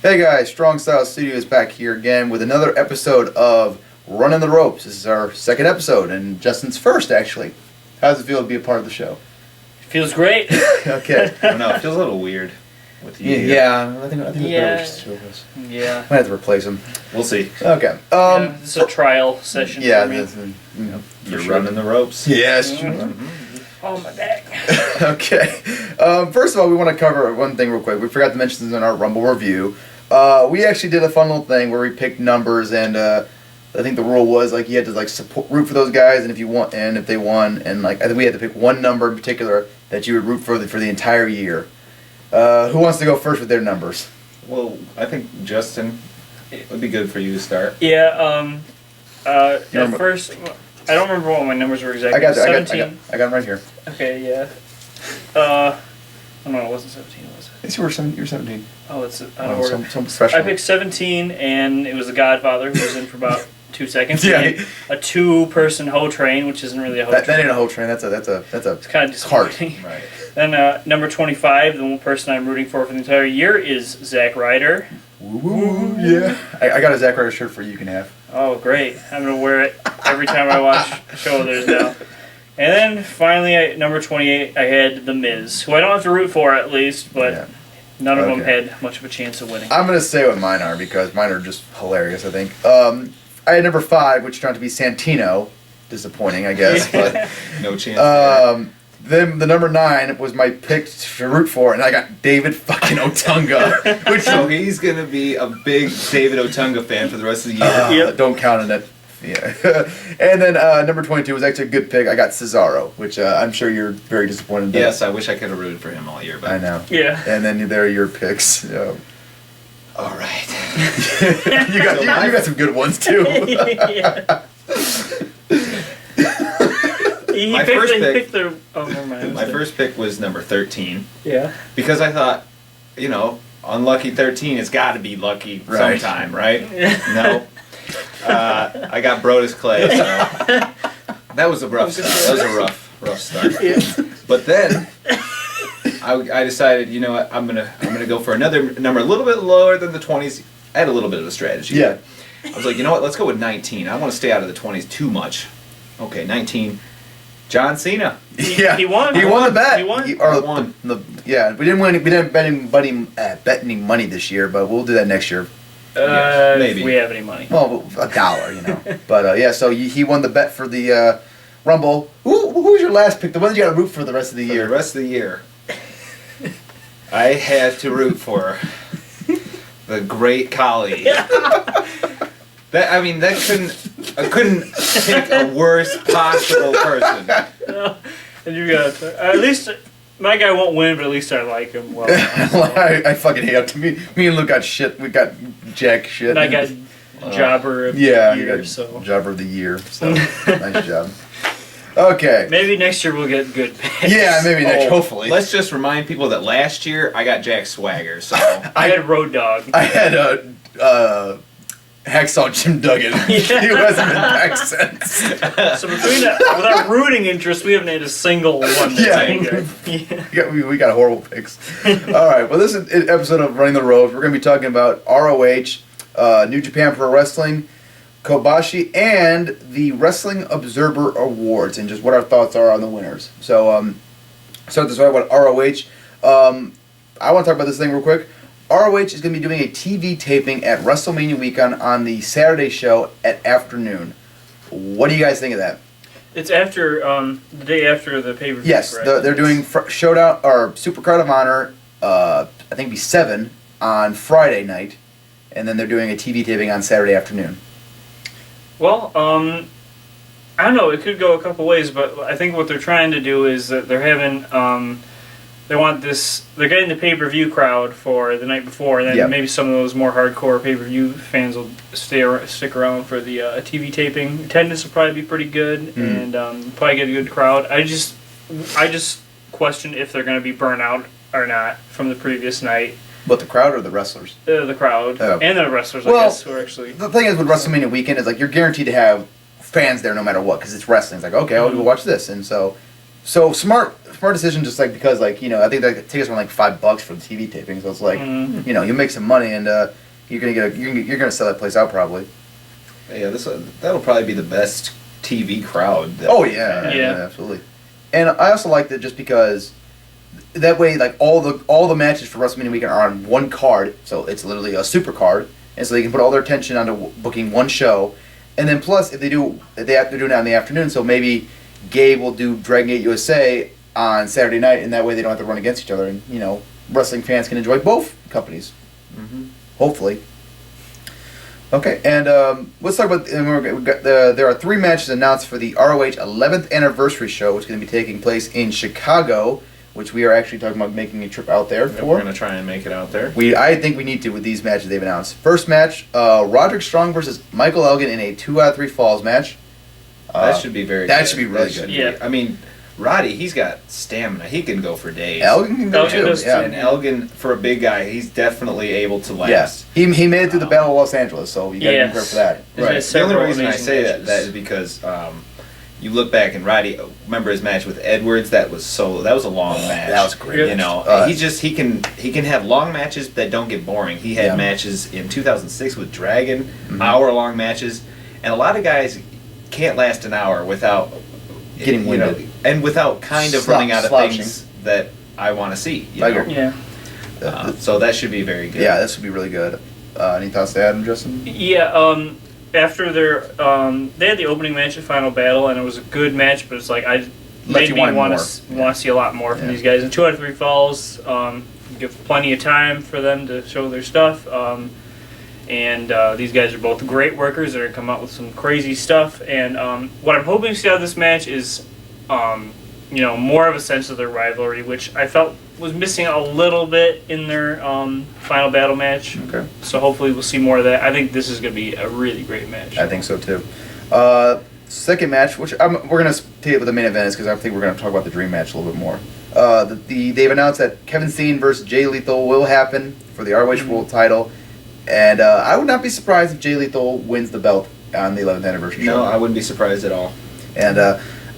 Hey guys, Strong Style Studios back here again with another episode of Running the Ropes. This is our second episode and Justin's first, actually. How does it feel to be a part of the show? Feels great. Okay. I don't know, it feels a little weird with you. Yeah, I think it's better with two of us. Yeah. Might have to replace him. We'll see. Okay. This is a trial session yeah, for me. this is, You're running the ropes. Yes. Oh, my back. Okay. First of all, we want to cover one thing real quick. We forgot to mention this in our Rumble review. We actually did a fun little thing where we picked numbers, and I think the rule was like you had to like root for those guys, and if they won, and like I think we had to pick one number in particular that you would root for the entire year. Who wants to go first with their numbers? Well, I think Justin, it would be good for you to start. Yeah. At first, I don't remember what my numbers were exactly. I got 17. I got them right here. Okay. Yeah. Oh no, it wasn't 17. Was it? Yes, you were 17. Oh, it's out of order. Some professional. I picked 17, and it was The Godfather, who was in for about 2 seconds. Yeah. And a 2-person hoe train, which isn't really a hoe train. That ain't a whole train. That's a It's kind of cart. disappointing. Right. Then number 25, the one person I'm rooting for the entire year is Zack Ryder. Woo, yeah. I got a Zack Ryder shirt for you. You can have. Oh, great. I'm going to wear it every time I watch a show of theirs now. And then finally, at number 28, I had The Miz, who I don't have to root for at least, but Yeah. none of them had much of a chance of winning. I'm going to say what mine are because mine are just hilarious, I think. I had number 5, which turned out to be Santino. Disappointing, I guess. But No chance there. then the number 9 was my pick to root for, and I got David fucking Otunga. Which So he's going to be a big David Otunga fan for the rest of the year. Yep. Don't count on it. Yeah. And then number 22 was actually a good pick. I got Cesaro, which I'm sure you're very disappointed in. Yes, I wish I could have rooted for him all year. But I know. Yeah. And then there are your picks. Yeah. all right. you got some good ones too. Yeah. He My picked first the, he pick- picked the. Oh, never mind. My first pick was number 13 Yeah. because I thought, unlucky 13, it's got to be lucky Right. sometime, right? No. I got Brodus Clay, so that was a rough start. That was a rough start. Yeah. But then I decided, you know what, I'm gonna go for another number a little bit lower than the 20s. I had a little bit of a strategy. Yeah. I was like, you know what, let's go with 19. I don't want to stay out of the 20s too much. Okay, 19. John Cena. Yeah. He won. He won the bet. He won. Or won. Yeah, we didn't win. We didn't bet any money this year, but we'll do that next year. Maybe. If we have any money. Well, $1, But yeah, so he won the bet for the Rumble. Who was your last pick? The one that you got to root for the rest of the For year. the rest of the year, I had to root for the great Khali. I couldn't pick a worse possible person. And you got at least my guy won't win, but at least I like him well. I fucking hate him. Me and Luke got shit. We got jack shit. And I got jobber of yeah, the you year, got so jobber of the year. So nice job. Okay. maybe next year we'll get good picks. Yeah, maybe next. Oh, Hopefully. Let's just remind people that last year I got Jack Swagger, so I had Road Dog. I had Hacksaw Jim Duggan. He hasn't been back since. So between with our rooting interest, we haven't had a single one that's Yeah. any good. Yeah. We got horrible picks. All right. Well, this is an episode of Running the Ropes. We're going to be talking about ROH, New Japan Pro Wrestling, Kobashi, and the Wrestling Observer Awards, and just what our thoughts are on the winners. So, start this right about ROH. I want to talk about this thing real quick. ROH is going to be doing a TV taping at WrestleMania weekend on the Saturday show at afternoon. What do you guys think of that? It's after the day after the pay per view. Yes, they're doing Showdown or Supercard of Honor. I think it'd be 7 on Friday night, and then they're doing a TV taping on Saturday afternoon. Well, I don't know. It could go a couple ways, but I think what they're trying to do is that they're having they want this. They're getting the pay-per-view crowd for the night before, and then maybe some of those more hardcore pay-per-view fans will stick around for the TV taping. Attendance will probably be pretty good, and probably get a good crowd. I just question if they're going to be burnt out or not from the previous night. What, the crowd or the wrestlers? The crowd and the wrestlers, I guess, who are actually. The thing is with WrestleMania weekend is like you're guaranteed to have fans there no matter what because it's wrestling. It's like, okay, I'll go watch this, and so So smart decision, just like because like I think that tickets were like $5 for the TV taping, so it's like you make some money and you're gonna sell that place out probably. Yeah, that'll probably be the best TV crowd. Oh yeah, absolutely. And I also liked it just because that way like all the matches for WrestleMania weekend are on one card, so it's literally a super card, and so they can put all their attention onto booking one show, and then plus if they're doing it in the afternoon, so maybe Gabe will do Dragon Gate USA on Saturday night, and that way they don't have to run against each other, and wrestling fans can enjoy both companies. Hopefully. Okay, and let's talk about. There are 3 matches announced for the ROH 11th anniversary show, which is going to be taking place in Chicago, which we are actually talking about making a trip out there for. We're going to try and make it out there. I think we need to with these matches they've announced. First match, Roderick Strong versus Michael Elgin in a 2 out of 3 falls match. That should be very good. That should be really good. Yeah. I mean, Roddy, he's got stamina. He can go for days. Elgin can go too. Yeah. And Elgin, for a big guy, he's definitely able to last. Yeah. He made it through the Battle of Los Angeles, so you got to give him credit for that. Right. The only reason I say that is because you look back and Roddy, remember his match with Edwards? That was a long match. That was great. He can have long matches that don't get boring. He had matches in 2006 with Dragon, hour-long matches, and a lot of guys can't last an hour without getting winded and without kind of running out of things that I want to see. So that should be very good. Yeah, this would be really good. Any thoughts to add, Justin? Yeah. After they had the opening match at Final Battle, and it was a good match, but it's like made me want to see a lot more from these guys. And 2 out of 3 falls, give plenty of time for them to show their stuff. And these guys are both great workers. They're going to come out with some crazy stuff. And what I'm hoping to see out of this match is, more of a sense of their rivalry, which I felt was missing a little bit in their Final Battle match. Okay. So hopefully we'll see more of that. I think this is going to be a really great match. I think so too. Second match, which we're going to take it with the main event, is because I think we're going to talk about the Dream match a little bit more. They've announced that Kevin Steen versus Jay Lethal will happen for the ROH World title. And I would not be surprised if Jay Lethal wins the belt on the 11th anniversary show. No, I wouldn't be surprised at all. And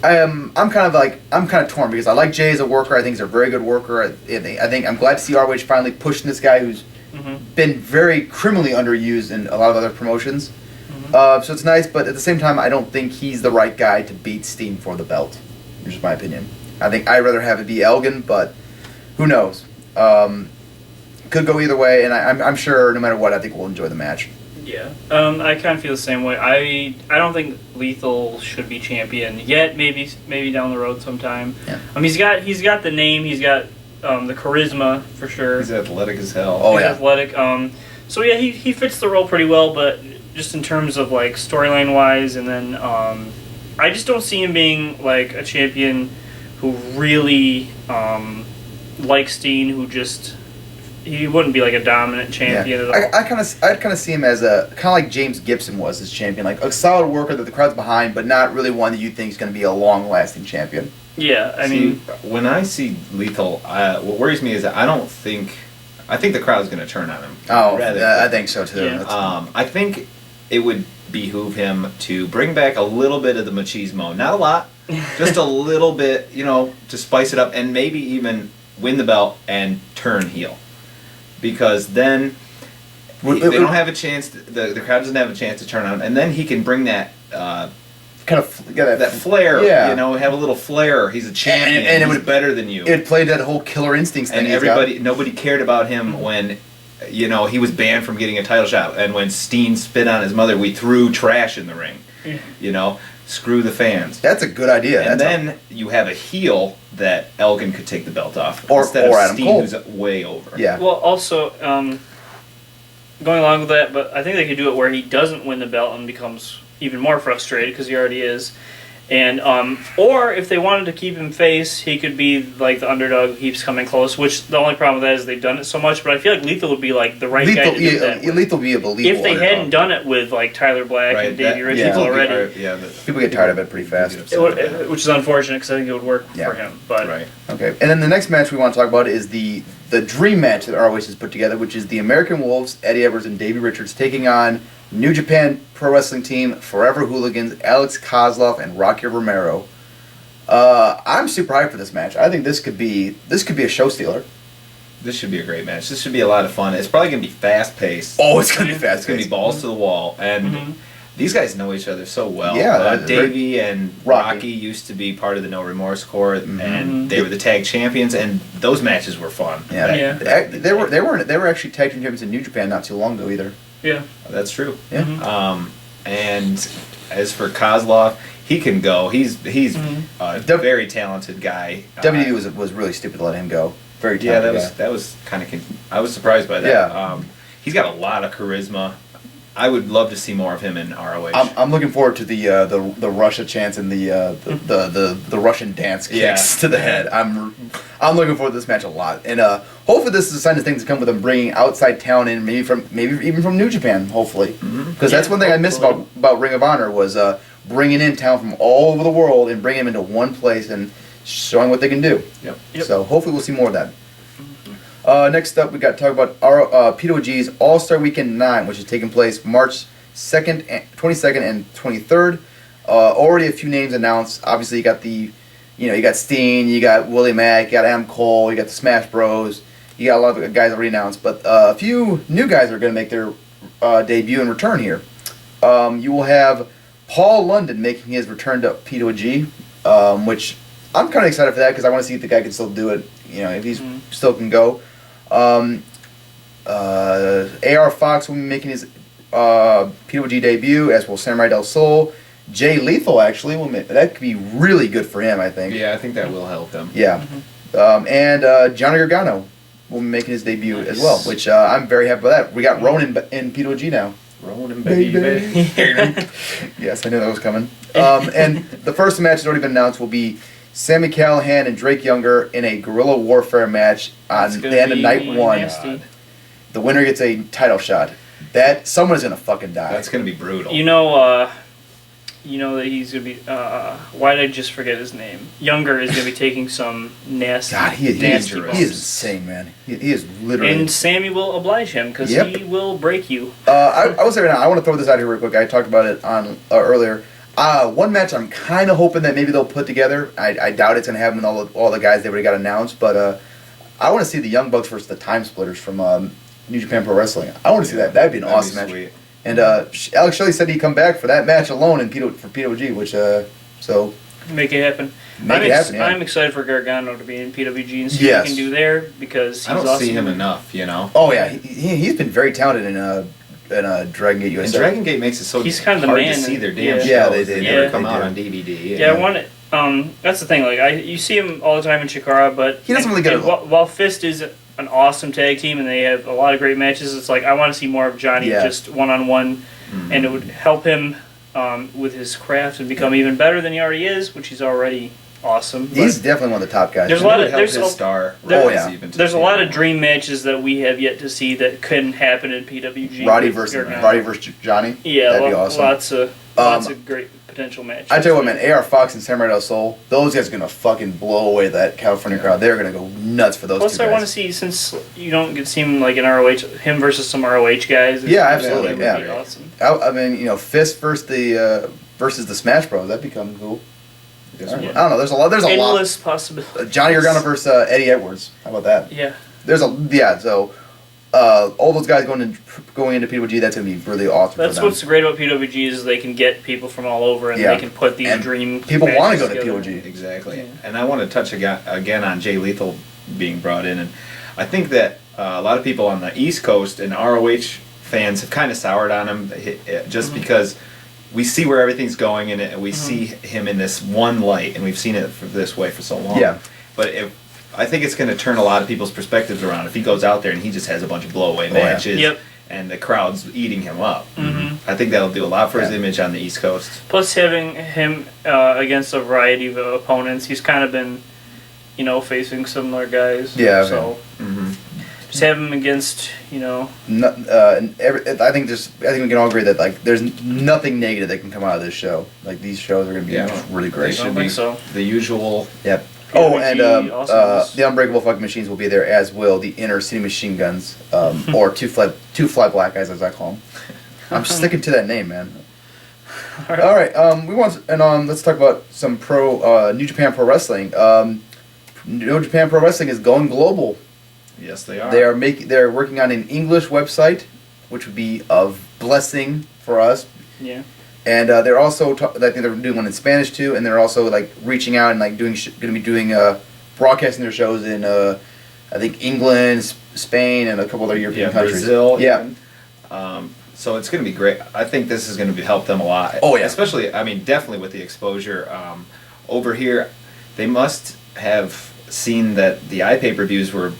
I'm kind of torn because I like Jay as a worker. I think he's a very good worker. I think I'm glad to see ROH finally pushing this guy who's been very criminally underused in a lot of other promotions. So it's nice, but at the same time, I don't think he's the right guy to beat Steen for the belt. Which is my opinion. I think I'd rather have it be Elgin, but who knows? Could go either way, and I'm sure no matter what, I think we'll enjoy the match. Yeah, I kind of feel the same way. I don't think Lethal should be champion yet. Maybe down the road sometime. Yeah. He's got the name. He's got the charisma for sure. He's athletic as hell. Oh he's yeah, athletic. So yeah, he fits the role pretty well. But just in terms of like storyline wise, and then I just don't see him being like a champion who really likes Steen, who just. He wouldn't be like a dominant champion at all. I'd kind of see him as like James Gibson was as champion, like a solid worker that the crowd's behind, but not really one that you think is going to be a long-lasting champion. Yeah, I mean, when I see Lethal, what worries me is that I think the crowd's going to turn on him. Oh, I think so too. Yeah. I think it would behoove him to bring back a little bit of the machismo, not a lot, just a little bit, to spice it up, and maybe even win the belt and turn heel. Because then they don't have a chance. The crowd doesn't have a chance to turn on him, and then he can bring that that flair. Yeah. Have a little flair. He's a champion, and he's better than you. It played that whole Killer Instincts thing. And nobody cared about him when he was banned from getting a title shot, and when Steen spit on his mother, we threw trash in the ring. Screw the fans. That's a good idea. And then you have a heel that Elgin could take the belt off instead of Adam Steen, Cole, who's way over. Yeah. Well, also going along with that, but I think they could do it where he doesn't win the belt and becomes even more frustrated because he already is. And or if they wanted to keep him face, he could be like the underdog who keeps coming close. Which the only problem with that is they've done it so much. But I feel like Lethal would be like the right guy to do that. Lethal would be a believable. If they hadn't done it with like Tyler Black and Davey Richards already, people get tired of it pretty fast. Which is unfortunate because I think it would work for him. But okay, and then the next match we want to talk about is the dream match that ROH has put together, which is the American Wolves, Eddie Edwards and Davey Richards taking on New Japan Pro Wrestling Team, Forever Hooligans, Alex Kozlov, and Rocky Romero. I'm super hyped for this match. I think this could be a show stealer. This should be a great match. This should be a lot of fun. It's probably going to be fast paced. Oh, it's going to be fast. It's going to be balls to the wall. And these guys know each other so well. Yeah. Davey and Rocky used to be part of the No Remorse Corps, and they were the tag champions, and those matches were fun. Yeah. They were actually tag team champions in New Japan not too long ago either. Yeah. That's true. Yeah. And as for Kozlov, he can go. He's a very talented guy. WWE was really stupid to let him go. Very talented. Yeah, that was kind of. I was surprised by that. Yeah. He's got a lot of charisma. I would love to see more of him in ROH. I'm looking forward to the Russia chants and the Russian dance kicks to the head. I'm looking forward to this match a lot, and hopefully this is a sign of things to come with them bringing outside talent in, maybe even from New Japan, hopefully, because that's one thing I miss about Ring of Honor was bringing in talent from all over the world and bringing them into one place and showing what they can do. Yep. So hopefully we'll see more of that. Next up, we got to talk about our PWG's All Star Weekend 9, which is taking place March 2nd, 22nd, and 23rd. Already a few names announced. Obviously, you got Steen, you got Willie Mack, you got Adam Cole, you got the Smash Bros. You got a lot of guys already announced, but a few new guys are going to make their debut and return here. You will have Paul London making his return to PWG, which I'm kind of excited for that because I want to see if the guy can still do it. If he's still can go. AR Fox will be making his PWG debut, as will Samurai Del Sol. Jay Lethal actually that could be really good for him, I think. Yeah, I think that will help him. Yeah. And Johnny Gargano will be making his debut as well, which I'm very happy with that. We got Ronan in PWG now. Ronan, baby. Yes, I knew that was coming. And the first match that's already been announced will be Sami Callihan and Drake Younger in a guerrilla warfare match on the end of night 1. Nasty. The winner gets a title shot. Someone's gonna fucking die. That's gonna be brutal. You know that he's gonna be. Why did I just forget his name? Younger is gonna be taking some nasty. God, he is nasty he is insane, man. He is literally. And Sammy will oblige him because he will break you. I will say right now, I want to throw this out here real quick. I talked about it on earlier. One match I'm kind of hoping that maybe they'll put together. I doubt it's gonna happen with all the guys they already got announced, but I want to see the Young Bucks versus the Time Splitters from New Japan Pro Wrestling. I want to see that. That'd be an awesome match. Sweet. And Alex Shelley said he'd come back for that match alone for PWG, which so make it happen. I'm excited for Gargano to be in PWG and see what he can do there because he's I don't awesome. see him enough, Oh yeah, he's been very talented in Dragon Gate USA. And Dragon Gate makes it so he's kind of the hard man to see their damn shows. shows. Yeah, they never come out on DVD. Yeah, I want it. That's the thing. Like you see him all the time in Chikara, but he doesn't really get it. While Fist is an awesome tag team and they have a lot of great matches, it's like I want to see more of Johnny just one-on-one, and it would help him with his craft and become even better than he already is, which he's already awesome. He's definitely one of the top guys. There's a lot of there's a lot of more. Dream matches that we have yet to see that couldn't happen in PWG. Roddy versus Johnny. Yeah, that'd be awesome. Lots of great potential matches. I tell you what, man, AR Fox and Samurai Del Sol, those guys are gonna fucking blow away that California crowd. They're gonna go nuts for those Plus, two guys. I want to see, since you don't get to see him like in ROH, him versus some ROH guys. Yeah, absolutely. That would be awesome. I mean, Fist versus the Smash Bros. That'd become cool. I don't know. There's a lot. Endless possibilities. Johnny Gargano versus Eddie Edwards. How about that? Yeah. So all those guys going into PWG, that's gonna be really awesome. That's for them. what's great about PWG is they can get people from all over and they can put these dream. People want to go to together. PWG. Exactly. Yeah. And I want to touch again on Jay Lethal being brought in, and I think that a lot of people on the East Coast and ROH fans have kind of soured on him just because we see where everything's going, and we see him in this one light, and we've seen it this way for so long. Yeah. But I think it's going to turn a lot of people's perspectives around if he goes out there and he just has a bunch of blowaway matches, and the crowd's eating him up. I think that'll do a lot for his image on the East Coast. Plus, having him against a variety of opponents, he's kind of been, facing similar guys. Yeah. So just have him against, I think we can all agree that there's nothing negative that can come out of this show. Like, these shows are going to be really great. They should be the usual. Yep. PWG, And the Unbreakable Fucking Machines will be there, as will the Inner City Machine Guns, or two fly black guys, as I call them. I'm sticking to that name, man. All right. Let's talk about some New Japan Pro Wrestling. New Japan Pro Wrestling is going global. Yes, they are. They're working on an English website, which would be of blessing for us. Yeah. And they're also I think they're doing one in Spanish too, and they're also like reaching out and like going to be doing broadcasting their shows in I think England, Spain, and a couple other European countries. Brazil. Yeah. So it's going to be great. I think this is going to help them a lot. Oh yeah. Especially, I mean, definitely with the exposure over here, they must have seen that the iPay-per-views were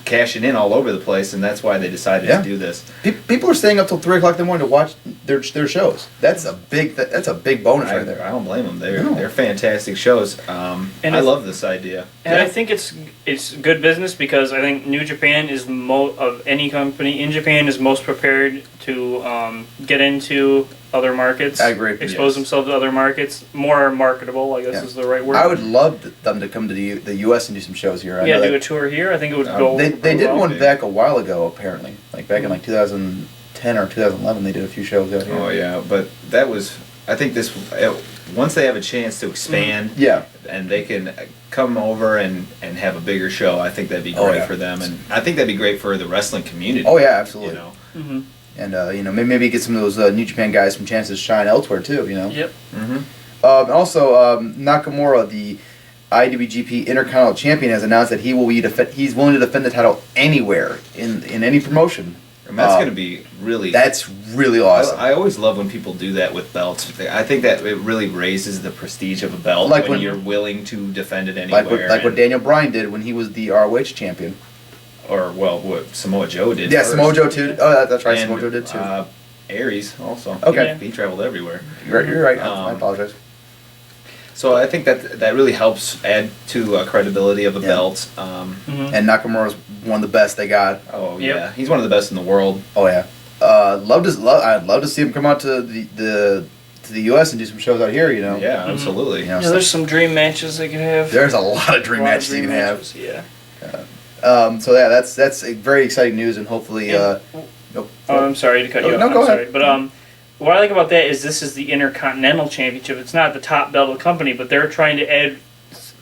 cashing in all over the place, and that's why they decided to do this. People are staying up till 3 o'clock in the morning to watch their shows. That's a big bonus right there. I don't blame them. They're fantastic shows. And I love this idea. And I think it's good business because I think New Japan is of any company in Japan is most prepared to get into other markets. I agree. Expose themselves to other markets. More marketable, I guess is the right word. I would love them to come to the U.S. and do some shows here. Do a tour here. I think it would go. They did one back a while ago, apparently. Like back in like 2010 or 2011, they did a few shows out here. Oh yeah, but that was. I think this once they have a chance to expand, and they can come over and have a bigger show. I think that'd be great for them, and I think that'd be great for the wrestling community. Oh yeah, absolutely. You know. Mm-hmm. And maybe get some of those New Japan guys some chances to shine elsewhere too. You know. Yep. Mm-hmm. Also, Nakamura, the IWGP Intercontinental Champion, has announced that he's willing to defend the title anywhere in any promotion. And that's going to be really. That's really awesome. I always love when people do that with belts. I think that it really raises the prestige of a belt when you're willing to defend it anywhere. Like what Daniel Bryan did when he was the ROH champion. Or, what Samoa Joe did. Yeah, first. Samoa Joe too. Oh, that's right. And, Samoa Joe did too. Aries also. Okay. He traveled everywhere. You're right. I apologize. So I think that really helps add to credibility of a belt. And Nakamura's one of the best they got. Oh yeah, he's one of the best in the world. Oh yeah. I'd love to see him come out to the U.S. and do some shows out here. You know. Yeah, absolutely. You know, there's some dream matches they could have. There's a lot of dream matches you can have. Yeah. So yeah, that's a very exciting news, and hopefully. I'm sorry to cut you off. No, go ahead. But what I like about that is this is the Intercontinental Championship. It's not the top belt of the company, but they're trying to add.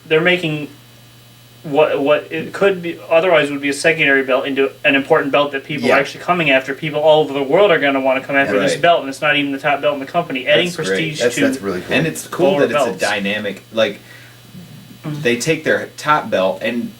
They're making what it could be otherwise would be a secondary belt into an important belt that people are actually coming after. People all over the world are going to want to come after this belt, and it's not even the top belt in the company. Adding prestige to that's really cool. And it's cool that it's a dynamic. Like they take their top belt and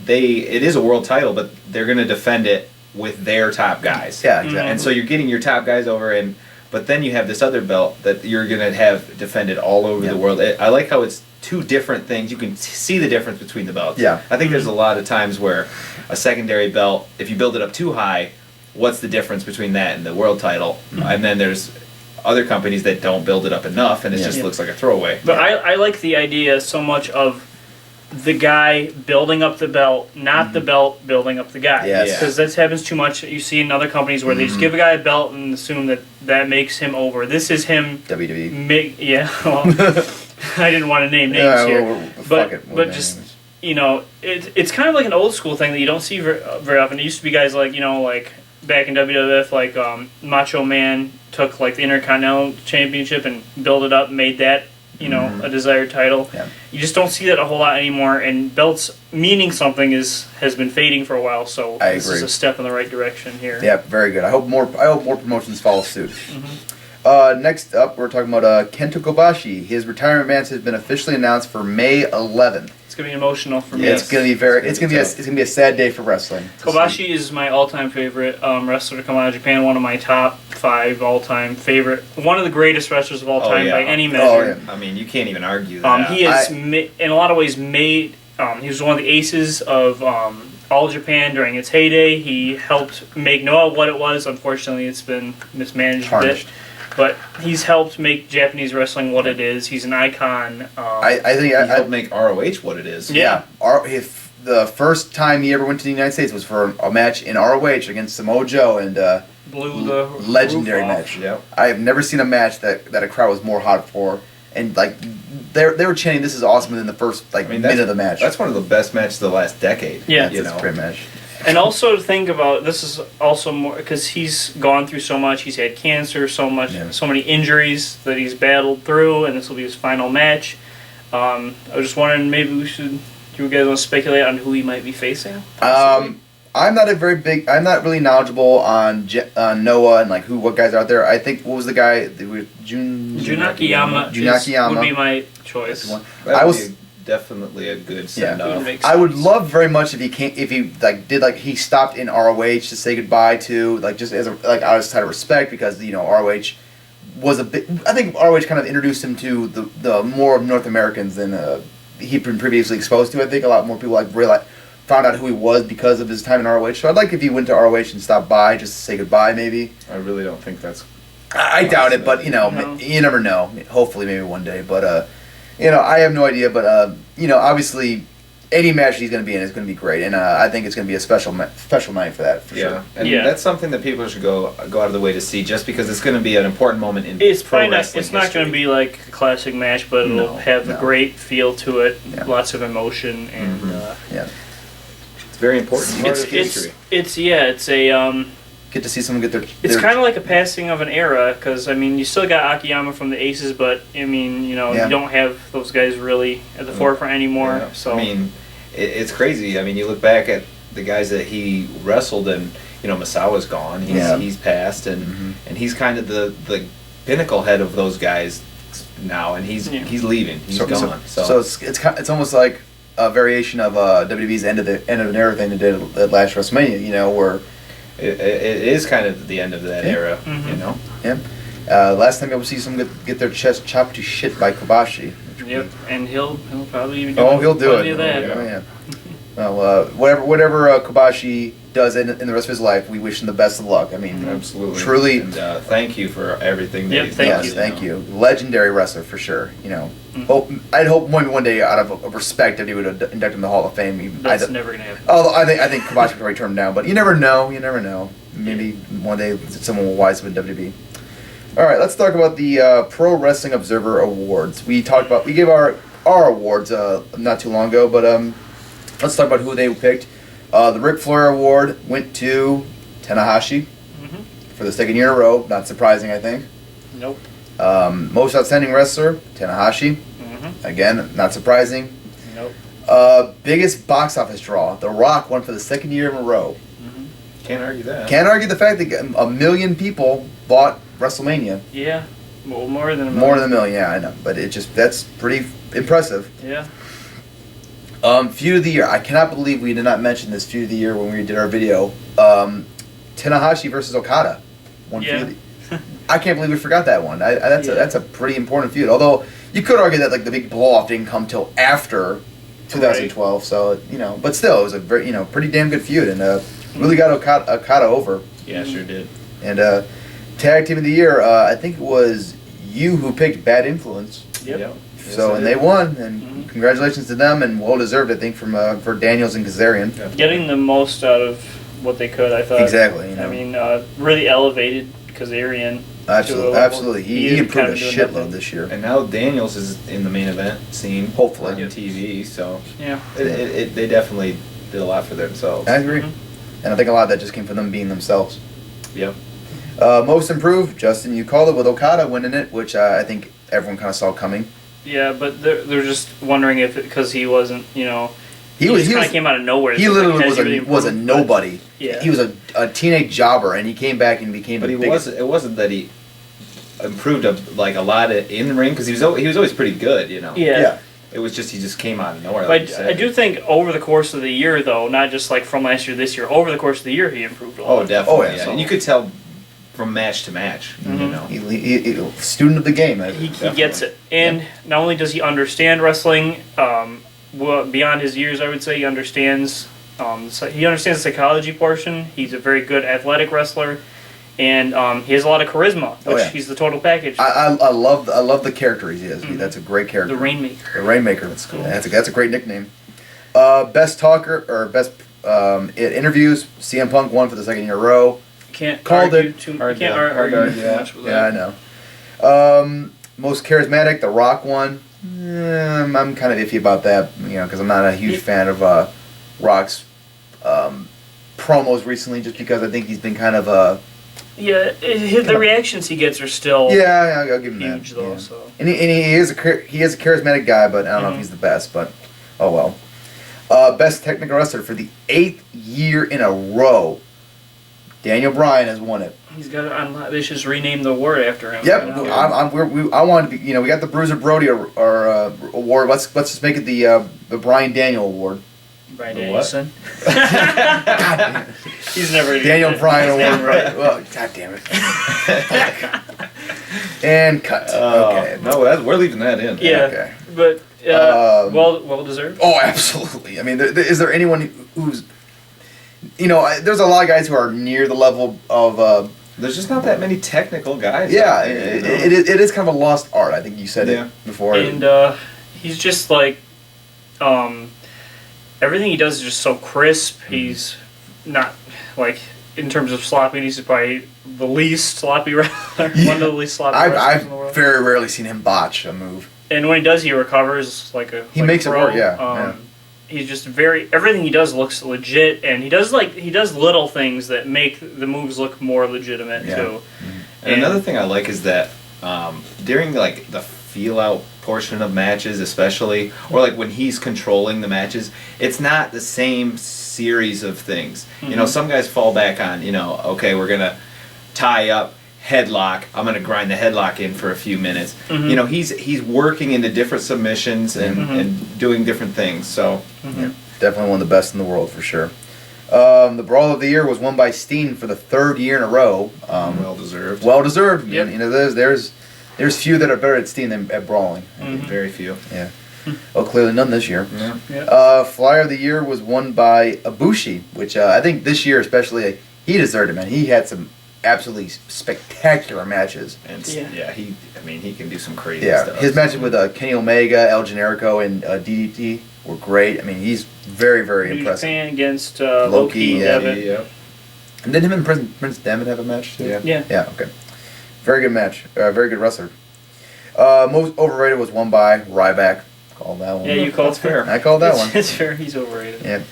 it is a world title, but they're going to defend it with their top guys. Yeah, exactly. And so you're getting your top guys over, but then you have this other belt that you're going to have defended all over the world. I like how it's two different things. You can see the difference between the belts. Yeah. I think there's a lot of times where a secondary belt, if you build it up too high, what's the difference between that and the world title? And then there's other companies that don't build it up enough, and it just looks like a throwaway. But I like the idea so much of the guy building up the belt, not the belt building up the guy. Yes. Because this happens too much. You see in other companies where they just give a guy a belt and assume that makes him over. This is him. WWE. Well, I didn't want to name names here. But just it's kind of like an old school thing that you don't see very often. It used to be guys like back in WWF, like Macho Man took like the Intercontinental Championship and built it up, and made that a desired title. Yeah. You just don't see that a whole lot anymore, and belts meaning something has been fading for a while. So this is a step in the right direction here. Yeah, very good. I hope more promotions follow suit. Next up, we're talking about Kenta Kobashi. His retirement match has been officially announced for May 11th. It's gonna be emotional for me. Yeah, it's gonna be a sad day for wrestling. Kobashi is my all-time favorite wrestler to come out of Japan. One of my top 5 all-time favorite. One of the greatest wrestlers of all time by any measure. I mean, you can't even argue that. He is in a lot of ways made. He was one of the aces of All Japan during its heyday. He helped make Noah what it was. Unfortunately, it's been mismanaged a bit. But he's helped make Japanese wrestling what it is. He's an icon. I think he helped make ROH what it is. Yeah. If the first time he ever went to the United States was for a match in ROH against Samoa Joe, and blew the legendary roof off. match. Yep. I have never seen a match that a crowd was more hot for, and like they were chanting, "This is awesome!" in the first minute of the match. That's one of the best matches of the last decade. Yeah, it's a great match. And also to think about, this is also more because he's gone through so much. He's had cancer, so many injuries that he's battled through, and this will be his final match. I was just wondering, maybe we should. Do you guys want to speculate on who he might be facing? I'm not really knowledgeable on Noah and like what guys are out there. I think what was the guy? Junakiyama would be my choice. That would be definitely a good send off. I would love very much if he he stopped in ROH to say goodbye to just as out of respect because ROH was a bit. I think ROH kind of introduced him to the more North Americans than he'd been previously exposed to. I think a lot more people found out who he was because of his time in ROH. So I'd like if he went to ROH and stopped by just to say goodbye, maybe. I really don't think that's. I doubt it, but you never know. Hopefully, maybe one day. But I have no idea. But obviously, any match he's going to be in is going to be great, and I think it's going to be a special night for that. For sure. And that's something that people should go out of the way to see, just because it's going to be an important moment in pro wrestling. It's not going to be like a classic match, but it'll have a great feel to it, lots of emotion, and it's very important. It's a get to see someone get their. It's kind of like a passing of an era because you still got Akiyama from the Aces, but you don't have those guys really at the forefront anymore. Yeah. So it's crazy. You look back at the guys that he wrestled, and Masawa's gone. He's passed, and he's kind of the pinnacle head of those guys now, and he's leaving. He's gone. So it's almost like a variation of WWE's end of an era thing they did at last WrestleMania. Where it is kind of the end of that era. Yeah. Last time I would see someone get their chest chopped to shit by Kobashi. Yep, and he'll probably even he'll do it. Of that. Oh yeah. Well, whatever Kobashi does in the rest of his life, we wish him the best of luck. Absolutely, truly. And thank you for everything. Thank you. Legendary wrestler for sure. I'd hope maybe one day, out of respect, that he would induct him in the Hall of Fame. That's never gonna happen. Although I think Kobashi would probably turn him down, but you never know. Maybe one day someone will wise with WWE. All right, let's talk about the Pro Wrestling Observer Awards. We gave our awards not too long ago, but let's talk about who they picked. The Ric Flair Award went to Tanahashi for the second year in a row. Not surprising, I think. Nope. Most Outstanding Wrestler, Tanahashi. Again, not surprising. Nope. Biggest box office draw, The Rock won for the second year in a row. Can't argue that. Can't argue the fact that 1 million people bought WrestleMania. Yeah. Well, more than a million. More than 1 million, yeah, I know. But that's pretty impressive. Yeah. Feud of the year. I cannot believe we did not mention this feud of the year when we did our video. Tanahashi versus Okada. I can't believe we forgot that one. That's a pretty important feud. Although you could argue that the big blow off didn't come till after 2012. Right. So but still, it was a very pretty damn good feud and really got Okada over. Yeah, sure did. And tag team of the year. I think it was you who picked Bad Influence. Yep. So and they won, and congratulations to them, and well deserved, I think, for Daniels and Kazarian. Yeah. Getting the most out of what they could, I thought. Exactly. Really elevated Kazarian. Absolutely. He improved a shitload this year. And now Daniels is in the main event scene, hopefully on TV. So yeah, they definitely did a lot for themselves. I agree, and I think a lot of that just came from them being themselves. Yep. Most improved, Justin, you called it, with Okada winning it, which I think everyone kind of saw coming. Yeah, but they're just wondering if because he wasn't, he kind of came out of nowhere. He literally was a nobody. Yeah. He was a teenage jobber, and he came back and became. But it wasn't that he improved a lot in the ring because he was always pretty good, Yeah. It was just he just came out of nowhere. But I do think over the course of the year, though, not just from last year, this year, over the course of the year, he improved a lot. Oh, definitely. Oh, yeah. And you could tell from match to match. He student of the game. He gets it, and not only does he understand wrestling, beyond his years, I would say he understands the psychology portion. He's a very good athletic wrestler, and he has a lot of charisma, which he's the total package. I love the character he is. That's a great character. The Rainmaker. The Rainmaker. That's cool. That's a great nickname. Best talker or best interviews. CM Punk won for the second year in a row. Can't called argue it. Too much with that. Yeah, I know. Most charismatic, The Rock won. I'm kind of iffy about that, because I'm not a huge fan of Rock's promos recently, just because I think he's been kind of the reactions he gets are still I'll give him huge that. though. Yeah. So And he is a charismatic guy, but I don't know if he's the best. But oh well. Best technical wrestler for the 8th year in a row. Daniel Bryan has won it. he's got. They should just rename the award after him. Yep, You know? I want to be. We got the Bruiser Brody award. Let's just make it the Bryan Daniel award. Brian The what? Danielson. God damn it. He's never gonna Daniel get it. Bryan award. Right. Well, God damn it. And cut. Okay. No, we're leaving that in. Yeah, Okay. but well deserved. Oh, absolutely. I mean, is there anyone who's, there's a lot of guys who are near the level of. There's just not that many technical guys. Yeah, out there, it is kind of a lost art. I think you said it before. And he's just like, everything he does is just so crisp. He's not like in terms of sloppiness, he's probably the least sloppy wrestler. One of the least sloppy wrestlers in the I've world. very rarely seen him botch a move. And when he does, he recovers like a. He like makes a it pro. work, yeah. He's just everything he does looks legit, and he does little things that make the moves look more legitimate too. And another thing I like is that during like the feel out portion of matches, especially, or like when he's controlling the matches, it's not the same series of things. Some guys fall back on, okay, we're gonna tie up, headlock. I'm gonna grind the headlock in for a few minutes. He's working into different submissions and doing different things. So Definitely one of the best in the world for sure. The Brawl of the Year was won by Steen for the 3rd year in a row. well deserved. Well deserved. Yep. There's few that are better at Steen than at brawling. Very few. Yeah. Well, clearly none this year. Yeah. Flyer of the Year was won by Ibushi, which I think this year especially he deserved it, man. He had some absolutely spectacular matches. And he can do some crazy Yeah, stuff. his matches with Kenny Omega, El Generico, and DDT were great. I mean, he's very, very New impressive. Japan against Loki, Loki, yeah. Devitt. Yeah. And didn't him and Prince Devitt have a match too? Yeah. Yeah. Yeah, okay. Very good match. Very good wrestler. Most overrated was won by Ryback. Called that one. Yeah, you called That's fair. I called that one. It's fair. He's overrated. Yeah.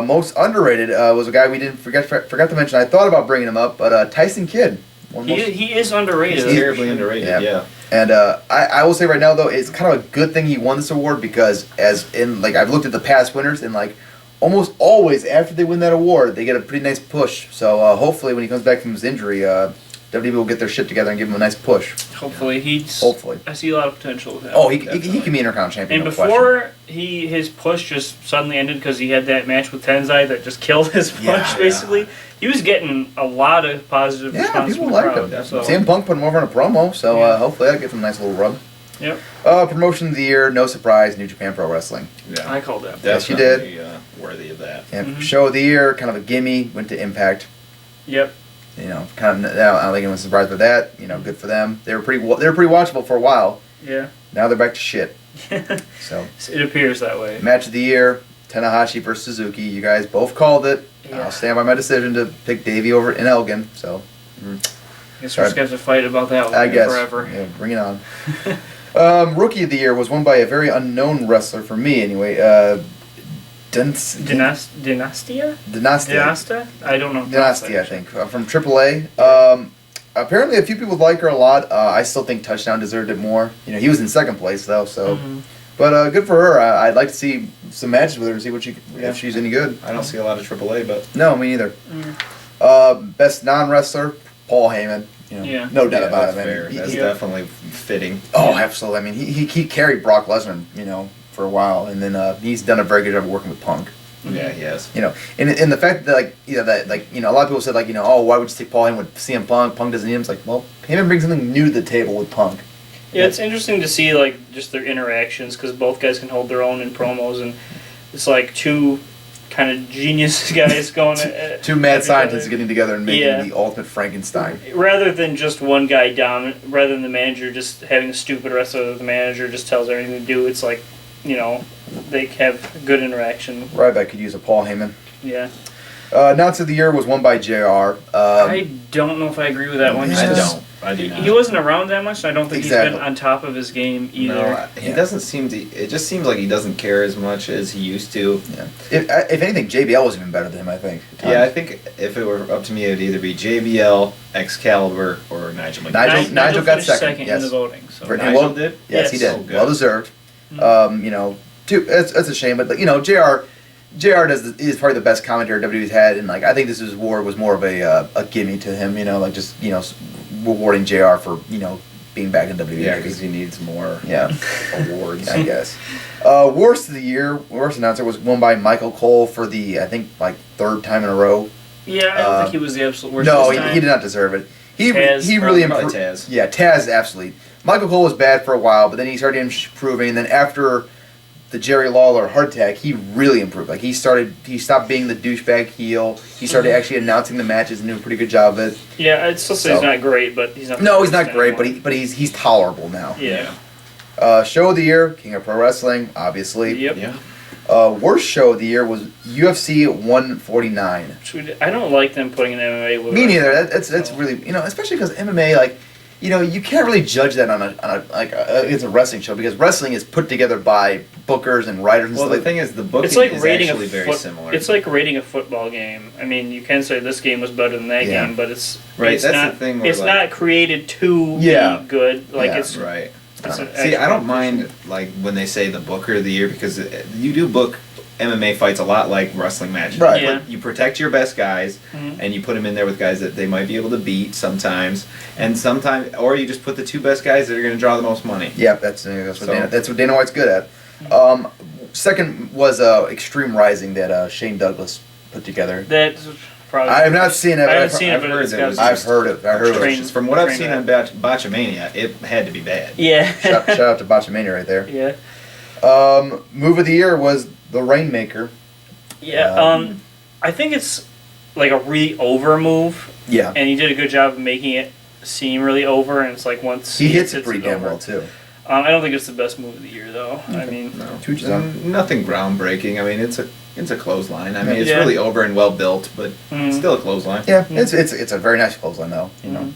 Most underrated was a guy we didn't forgot to mention. I thought about bringing him up, but Tyson Kidd. He is underrated. He's terribly underrated. Yeah. And I will say right now though, it's kind of a good thing he won this award because I've looked at the past winners and like almost always after they win that award they get a pretty nice push. So hopefully when he comes back from his injury, WWE will get their shit together and give him a nice push. Hopefully Hopefully. I see a lot of potential with him. Oh, he can be Intercontinental champion. And no before his push just suddenly ended because he had that match with Tenzai that just killed his push, basically. He was getting a lot of positive response people from the like crowd. him. So. CM Punk put him over in a promo, so hopefully that gives him a nice little rub. Yep. Promotion of the year, no surprise, New Japan Pro Wrestling. Yeah. I called that. Yes, you did. Worthy of that. Yeah. Show of the year, kind of a gimme, went to Impact. Yep. Kind of. I don't think anyone's surprised with that. Good for them. They were pretty watchable for a while. Yeah. Now they're back to shit. So it appears that way. match of the year, Tanahashi versus Suzuki. You guys both called it. Yeah. I'll stand by my decision to pick Davey over in Elgin. So Guess we're just gonna have to fight about that one I guess forever. Yeah, bring it on. Rookie of the year was won by a very unknown wrestler for me. Anyway, Dynastia? Dynastia. I don't know. Dynastia, I think, from AAA. Apparently, a few people like her a lot. I still think Touchdown deserved it more. He was in second place though, so. But good for her. I'd like to see some matches with her and see if she's any good. I don't see a lot of AAA, but No, me neither. Best non-wrestler, Paul Heyman. No doubt about it. That's fair. Man. That's definitely fitting. Oh, absolutely. I mean, he carried Brock Lesnar, for a while, and then he's done a very good job of working with Punk. Yeah, he has. And the fact that a lot of people said oh, why would you take Paul Heyman with CM Punk? Punk doesn't need him. It's like, well, Heyman brings something new to the table with Punk. Yeah, it's interesting to see just their interactions because both guys can hold their own in promos, and it's like two kind of genius guys going. Two mad scientists getting together and making the ultimate Frankenstein. Rather than just one guy dominant, rather than the manager just having a stupid wrestler, the manager just tells everything to do. It's like, they have good interaction. Ryback could use a Paul Heyman. Yeah. Announcer of the year was won by JR. I don't know if I agree with that one. Yeah. I do not. He wasn't around that much, and I don't think he's Exactly. been on top of his game either. No, he doesn't seem to. It just seems like he doesn't care as much as he used to. Yeah. If anything, JBL was even better than him, I think. at Yeah, I times. think if it were up to me, it would either be JBL, Excalibur, or Nigel McGuinness. Nigel got finished second, yes. in the voting. So. For- Nigel well, did? Yes, he Yes. did. Oh, good. Well deserved. Mhm. It's a shame, but JR is probably the best commentator WWE's had, and I think this award was more of a gimme to him. Rewarding JR for being back in WWE. Yeah, because he needs more Yeah. awards. I guess. Worst of the year, worst announcer was won by Michael Cole for the third time in a row. Yeah, I don't think he was the absolute worst. No, this he time. did not deserve it. He Taz, really probably improved. Taz. Yeah, Taz absolutely. Michael Cole was bad for a while, but then he started improving. And then after the Jerry Lawler heart attack, he really improved. He stopped being the douchebag heel. He started actually announcing the matches and doing a pretty good job of it. Yeah, I'd still say he's So- not great, but he's not. No, he's the not worst great, anymore. but he's tolerable now. Yeah. Show of the year, King of Pro Wrestling, obviously. Yep. Yeah. Worst show of the year was UFC 149. I don't like them putting an MMA with. Me it. neither. That's really especially because MMA you can't really judge that on it's a wrestling show because wrestling is put together by bookers and writers and Well, stuff. the thing is, the booking It's like is rating actually a very similar. It's like rating a football game. I mean, you can say this game was better than that Yeah. game, but it's Right, It's that's not, the thing where, It's like- not created to Yeah. be good. Like Yeah. it's right. It's an See, I extra don't mind when they say the Booker of the Year because you do book MMA fights a lot like wrestling matches. Right. Yeah. You protect your best guys, Mhm. and you put them in there with guys that they might be able to beat sometimes, or you just put the two best guys that are going to draw the most money. Yeah, that's what Dana White's good at. Second was Extreme Rising that Shane Douglas put together. That's probably. I have not seen it. I haven't I've seen I've it, but heard it's that got it was some- I've heard it. I heard Train- it. From what I've train seen wreck. on Botchamania, it had to be bad. Yeah. Shout out to Botchamania right there. Yeah. Move of the year was The Rainmaker. Yeah. I think it's like a really over move, Yeah, and he did a good job of making it seem really over. And it's like once he hits it hits pretty it damn over. well too. I don't think it's the best move of the year, though. I mean, No, To each his own. nothing groundbreaking. I mean, it's a clothesline. I mean, it's Yeah. really over and well built, but Mhm. it's still a clothesline. Yeah, Yeah. it's a very nice clothesline though. Mhm.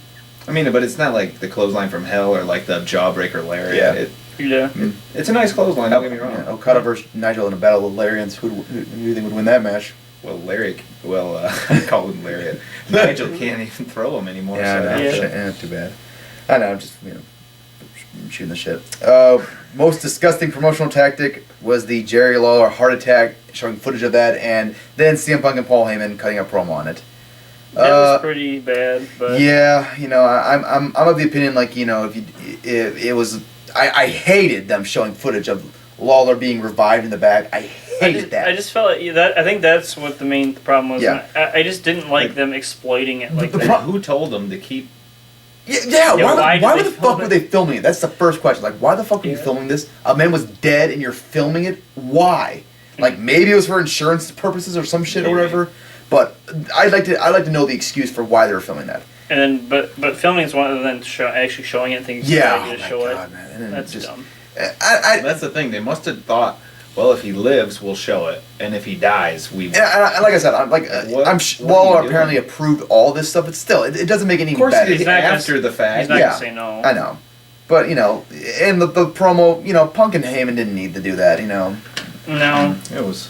I mean, but it's not like the clothesline from hell or like the jawbreaker lariat. Yeah. yeah. It's a nice clothesline. Don't get me wrong. Yeah, Okada versus Nigel in a battle of lariats. Who do you think would win that match? Well, lariat. Well, I call him lariat. Nigel can't even throw him anymore. Yeah, so no, Yeah. shit, too bad. I know, I'm just shooting the shit. Most disgusting promotional tactic was the Jerry Lawler heart attack, showing footage of that, and then CM Punk and Paul Heyman cutting a promo on it. That was pretty bad, but Yeah, I'm of the opinion if it was I hated them showing footage of Lawler being revived in the back. I hated that. I just felt like that. I think that's what the main problem was. Yeah. I just didn't like them exploiting it like The that. And who told them to keep? Yeah, why why did the they fuck film were it? they filming it? That's the first question. Like, why the fuck are you Yeah. filming this? A man was dead and you're filming it? Why? Like, maybe it was for insurance purposes or some shit or Maybe. whatever. But I'd like to know the excuse for why they were filming that. And then, but filming is one other than actually showing it. Things Yeah, to oh my show God, it. man. And then That's just, dumb. That's the thing. They must have thought, well, if he lives, we'll show it, and if he dies, we won't. and like I said, What- what are you Lawler doing? apparently approved all this stuff, but still, it doesn't make it any Of course, better. it's He's not gonna- after the fact. He's not Yeah. gonna say no. I know. But, and the promo, Punk and Heyman didn't need to do that, No, It was.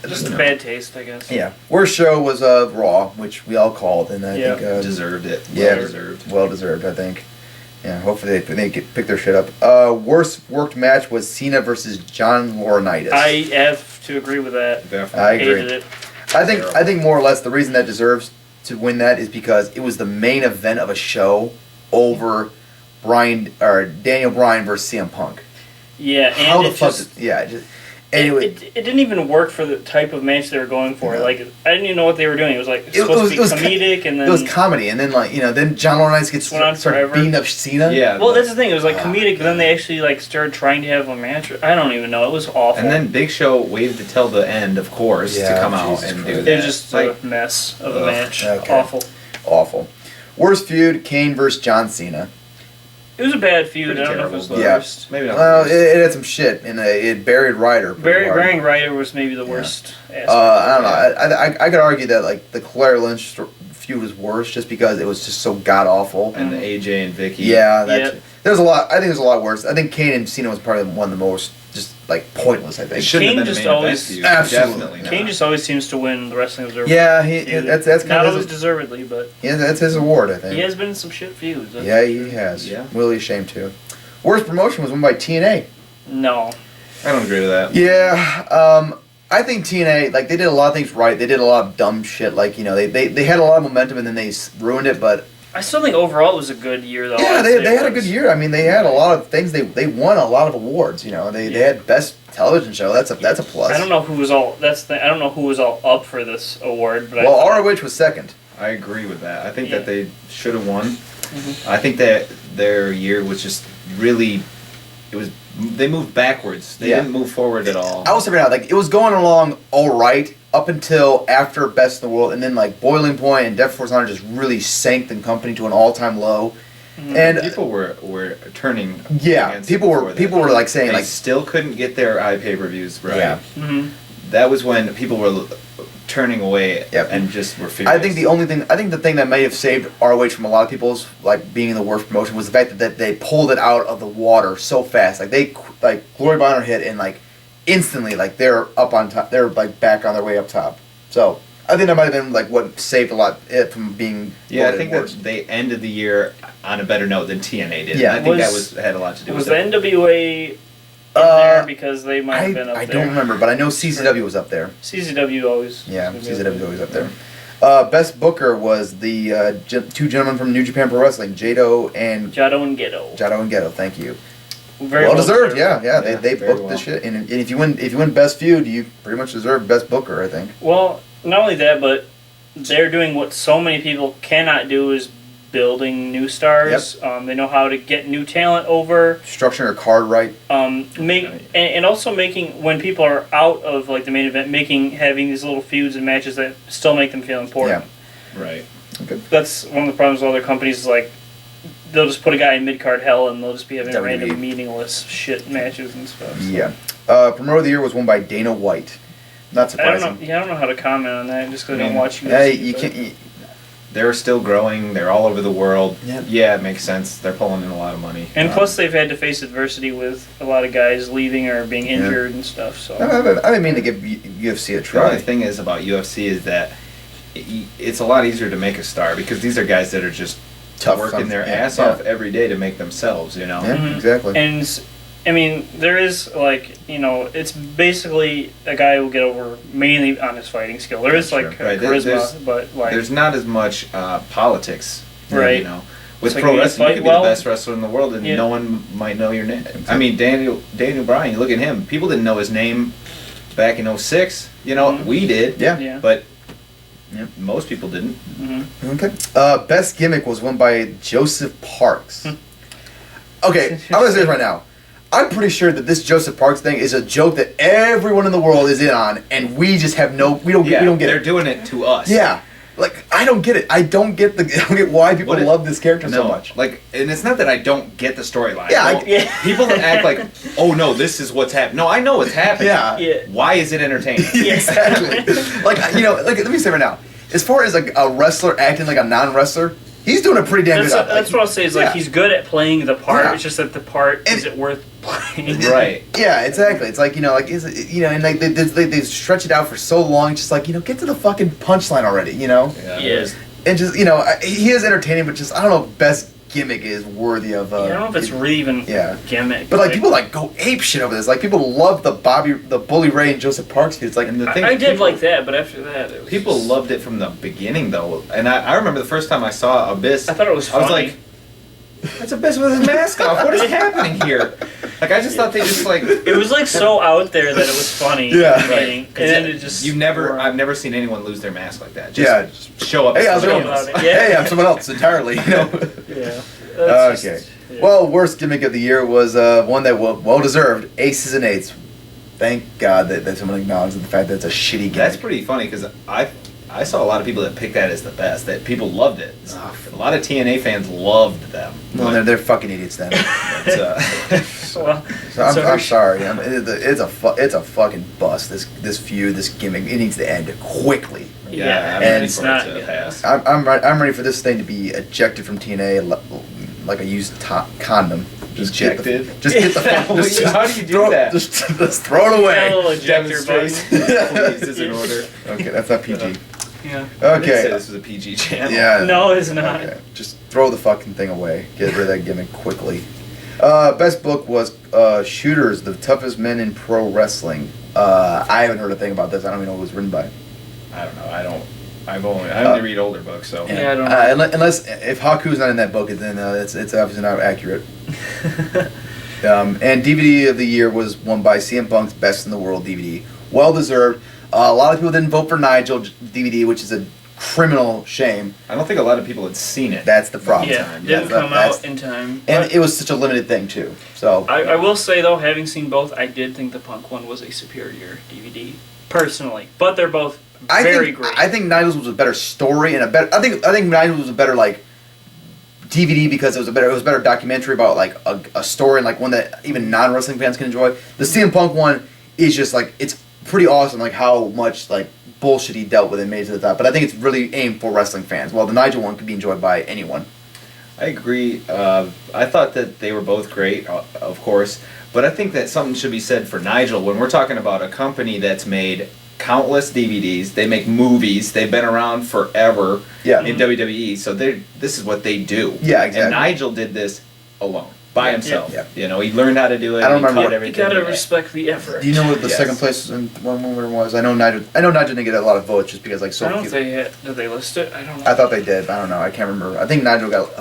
just No. bad taste, I guess. Yeah. Worst show was Raw, which we all called, and I Yeah. think Deserved it. yeah, Well deserved. well deserved, I think. Yeah, hopefully they pick their shit up. Worst worked match was Cena versus John Laurinaitis. I have to agree with that. Definitely. I agree. Hated it. I think more or less the reason that deserves to win that is because it was the main event of a show over Daniel Bryan versus CM Punk. Yeah, and How the it fuck? just Anyway, it didn't even work for the type of match they were going for. No. Like I didn't even know what they were doing. It was like It supposed was- to it was be comedic, and then it was comedy, and then then John Laurinaitis gets Went on started forever. beating up Cena. Yeah. well, that's the thing. It was like Ah, comedic, but then they actually like started trying to have a match. I don't even know. It was awful. And then Big Show waited to tell the end, of course, Yeah, to come out Jesus and Christ. do that. it was just Like, a mess of a ugh, match. okay. Awful. Awful. Worst feud: Kane versus John Cena. It was a bad feud. Pretty I don't know if it was the terrible, Yeah. worst. Maybe not. Well, it had some shit, and it buried Ryder. pretty hard. Burying Ryder was maybe the worst aspect. I don't know. I could argue that like the Claire Lynch feud was worse just because it was just so god awful. And the AJ and Vicky. Yeah, Yep. there's a lot. I think there's a lot worse. I think Kane and Cena was probably one of the most just like pointless. I It think. shouldn't Kane have been just the main event always- feud. Absolutely. Definitely not. Kane just always seems to win the Wrestling Observer. Yeah, feud. that's Not kind always of deservedly, but that's his award. I think. he has been in some shit feuds. that's Yeah, for he sure. has. Yeah. Really ashamed too. Worst promotion was won by TNA. No. I don't agree with that. Yeah, I think TNA, like, they did a lot of things right. They did a lot of dumb shit. Like, you know, they had a lot of momentum and then they ruined it. But I still think overall it was a good year, though. yeah, I'd say they it had a was. good year. I mean, they had a lot of things. They won a lot of awards. You know, they had best television show. That's a plus. I don't know who was all. I don't know who was all up for this award, but Well, I ROH was second. I agree with that. I think Yeah. that they should have won. Mhm. I think that their year was just really. They moved backwards. They Yeah. didn't move forward at all. I will say right now, like, it was going along all right up until after Best in the World, and then like Boiling Point and Death Force Honor just really sank the company to an all-time low. Mhm. And People were turning. yeah, against people it were before people that. were like saying They like still couldn't get their pay-per-views right. Yeah. Mhm. That was when people were turning away Yep. and just were furious. I think the thing that may have saved ROH from a lot of people's like being in the worst promotion was the fact that they pulled it out of the water so fast. Like Glory by Honor hit and like instantly like they're up on top. They're like back on their way up top. So I think that might have been like what saved a lot it from being. Yeah, I voted think worst. that they ended the year on a better note than TNA did. Yeah. And I think Was- that had a lot to do Was with the it. NWA in Uh, there because they might have been up I there? don't remember, but I know CZW was up there. CZW always. Yeah, seems to be CZW was up always up there. Best Booker was the two gentlemen from New Japan Pro Wrestling, Jado and Jado and Ghetto. Thank you. Very Well deserved, yeah. Yeah, They very booked well. the shit, and if you win Best Feud, you pretty much deserve Best Booker, I think. Well, not only that, but they're doing what so many people cannot do is building new stars. They know how to get new talent over. Structuring a card right. And also making when people are out of like the main event, having these little feuds and matches that still make them feel important. Right. Okay. That's one of the problems with other companies. Is like they'll just put a guy in mid card hell and they'll just be having WWE. random meaningless shit matches and stuff. So. Yeah. Promoter of the Year was won by Dana White. Not I surprising. don't know. Yeah, I don't know how to comment on that just because I don't watch UFC. Hey, you but- can't. They're still growing. They're all over the world. Yep. Yeah, it makes sense. They're pulling in a lot of money. And plus, they've had to face adversity with a lot of guys leaving or being injured and stuff. So I didn't mean to give UFC a The only try. thing is about UFC is that it's a lot easier to make a star because these are guys that are just Tough, working their yeah, ass yeah. off every day to make themselves, you know? Yeah, Mhm. exactly. and I mean, there is like it's basically a guy who will get over mainly on his fighting skill. There is like Right, charisma, but like There's not as much politics, Right. you know. With It's like pro you wrestling, you fight could be well. the best wrestler in the world and Yeah. no one might know your name. I mean, Daniel Bryan, you look at him. People didn't know his name back in 06. You know, Mhm. we did. Yeah. yeah. But Yep. most people didn't. hmm Okay. Best gimmick was won by Joseph Parks. Okay, I'm gonna say this right now. I'm pretty sure that this Joseph Parks thing is a joke that everyone in the world is in on, and we just have we don't get they're it. doing it to us. Yeah, like I don't get it. I don't get why people What it- love this character so No, much. like, and it's not that I don't get the storyline. Yeah, No, Yeah. people that act like, oh no, this is what's happening. No, I know what's happening. Yeah. Yeah. Why is it entertaining? Exactly. like let me say right now, as far as like a wrestler acting like a non-wrestler, he's doing a pretty damn good job. That's what I'll say is like yeah. he's good at playing the part. Yeah. It's just that the part And- isn't worth playing. Right. Yeah, exactly. It's like, is it, and like they stretch it out for so long. It's just like, get to the fucking punchline already, Yeah. and just he is entertaining, but just I don't know if best gimmick is worthy of. I don't know if it's really even Yeah. gimmick. But like people like go ape shit over this. Like people love the Bully Ray and Joseph Parks feud. It's like And the thing I is, did people- like that, but after that, it was People just- loved it from the beginning, though. And I remember the first time I saw Abyss, I thought it was I was funny. like, that's Abyss with his mask off. What is happening here? Like, I just thought they just, like... It was like so out there that it was funny. Yeah. in the beginning, Right. and then it just I've never seen anyone lose their mask like that. Just Yeah. show up. Hey, how's it Show going? up. Yeah. Hey, I'm someone else entirely. Yeah. Okay. Well, worst gimmick of the year was one that well deserved. Aces and Eights. Thank God that someone acknowledged the fact that it's a shitty gimmick. That's pretty funny, because I I saw a lot of people that picked that as the best. That people loved it. A lot of TNA fans loved them. Well, they're fucking idiots then. Well, I'm sorry. It's a fucking bust. This feud, this gimmick, it needs to end quickly. Yeah, I'm and ready it's for not it to good. pass. I'm ready for this thing to be ejected from TNA like a used condom. Ejected? Just get the How do you do that? Just throw it away. A little ejector button. Please, is in order. Okay, that's not PG. Yeah. I didn't say Okay. this was a PG channel. Yeah. No, it's not. Okay. Just throw the fucking thing away. Get rid of that gimmick quickly. Best book was Shooters, the Toughest Men in Pro Wrestling. I haven't heard a thing about this. I don't even know who it was written by. I don't know. I only read older books, so. Yeah, I don't know. Unless if Haku's not in that book, then it's obviously not accurate. And DVD of the year was won by CM Punk's Best in the World DVD. Well deserved. A lot of people didn't vote for Nigel DVD, which is a criminal shame. I don't think a lot of people had seen it. That's the problem. Yeah, didn't come out in time. And But it was such a limited thing too. So I will say though, having seen both, I did think the Punk one was a superior DVD, personally. But they're both very great. I think Nigel's was a better story and a better. I think Nigel's was a better like DVD because it was a better documentary about like a story and like one that even non-wrestling fans can enjoy. The CM Punk one is just like it's pretty awesome, like how much like bullshit he dealt with and made it to the top. But I think it's really aimed for wrestling fans. While the Nigel one could be enjoyed by anyone. I agree. I thought that they were both great, of course, but I think that something should be said for Nigel when we're talking about a company that's made countless DVDs. They make movies. They've been around forever in WWE, so this is what they do. Yeah, exactly. And Nigel did this alone, by himself. Yeah. You know, he learned how to do it. I don't he remember caught what- you everything. gotta respect the effort. Do you know what the Yes. second place in one was? I know Nigel didn't get a lot of votes just because like so I don't few. think did they list it? I don't know. I thought they did. I don't know. I can't remember. I think Nigel got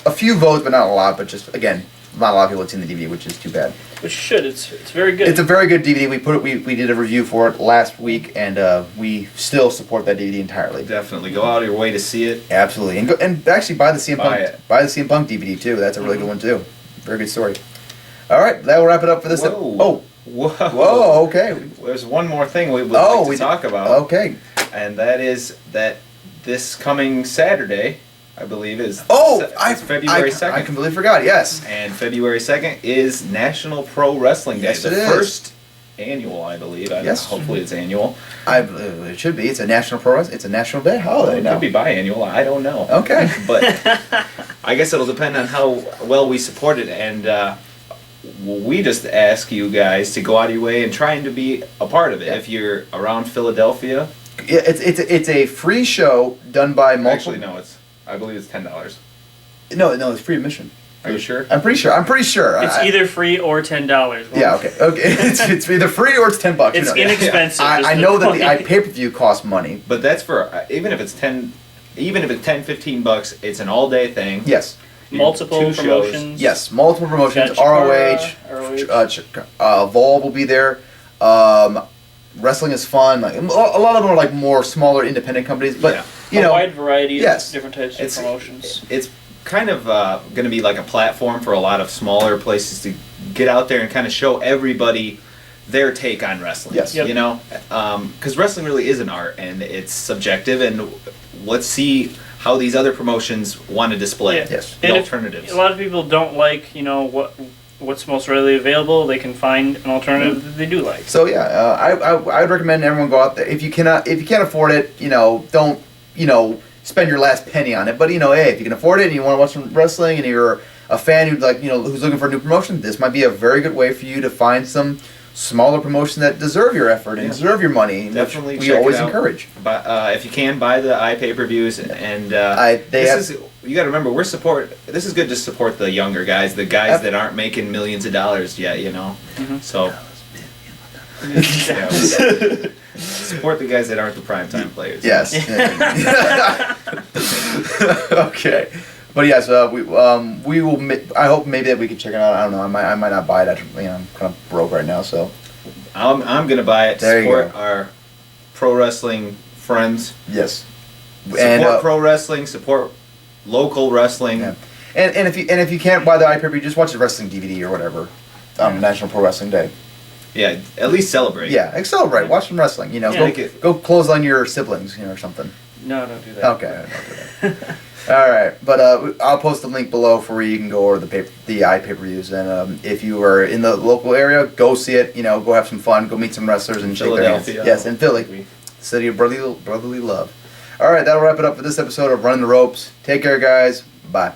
a few votes, but not a lot. But just again, not a lot of people had seen the DVD, which is too bad. Which should. It's very good. It's a very good DVD. We did a review for it last week, and we still support that DVD entirely. Definitely go out of your way to see it. Absolutely, and actually buy the CM Buy Punk DVD too. That's a really good one too. Very good story. All right, that will wrap it up for this. Whoa. Whoa. Okay. There's one more thing we would like to talk about. Okay. And that is that this coming Saturday, I believe, is It's February 2nd. I completely forgot. Yes. And February 2nd is National Pro Wrestling Day. Yes, the it is. first annual, I believe. Yes. Hopefully it's annual. It should be. It's a national pro wrestling. It's a national day holiday It now. could be biannual. I don't know. Okay. But I guess it'll depend on how well we support it. And we just ask you guys to go out of your way and trying to be a part of it. Yeah. If you're around Philadelphia. Yeah, it's a free show done by multiple. Actually, no, I believe it's $10. No, it's free admission. Are you sure? I'm pretty sure. It's either free or $10. Yeah. Okay. It's either free or it's $10. It's inexpensive. I know that the pay-per-view costs money. But that's for even if it's $10, $15, it's an all-day thing. Yes. Multiple Two shows. promotions. Yes. Multiple promotions. Chikara, ROH. Evolve will be there. Wrestling is fun. Like a lot of them are like more smaller independent companies, but a wide variety yes. of different types of promotions. It's kind of going to be like a platform for a lot of smaller places to get out there and kind of show everybody their take on wrestling. Yes. Yep. You know, because wrestling really is an art and it's subjective, and let's see how these other promotions want to display Yes. the And alternatives. A lot of people don't like, what's most readily available. They can find an alternative that they do like. So yeah, I would recommend everyone go out there if you can't afford it. Don't spend your last penny on it. But hey, if you can afford it and you want to watch some wrestling and you're a fan who's who's looking for a new promotion, this might be a very good way for you to find some smaller promotions that deserve your effort and deserve your money. Definitely, which we check always it out. encourage. But if you can, buy the pay-per-views, and you got to remember this is good to support the younger guys, the guys that aren't making millions of dollars yet. Mm-hmm. So support the guys that aren't the primetime players. Yes. Okay. But yes, we will. I hope maybe that we can check it out. I don't know. I might not buy it. I'm kind of broke right now, so. I'm gonna buy it to There you support go. our pro wrestling friends. Yes. Support pro wrestling. Support local wrestling. Yeah. And if you can't buy the iPay-per-view, just watch the wrestling DVD or whatever. National Pro Wrestling Day. Yeah, at least celebrate. Yeah, celebrate. Watch some wrestling. Yeah. Go close on your siblings, or something. No, don't do that. Okay, don't do that. All right, but I'll post a link below for where you can go over the pay-per-views, and if you are in the local area, go see it. You know, go have some fun, go meet some wrestlers and shake their hands. Philadelphia. Yes, in Philly, city of brotherly love. All right, that'll wrap it up for this episode of Running the Ropes. Take care, guys. Bye.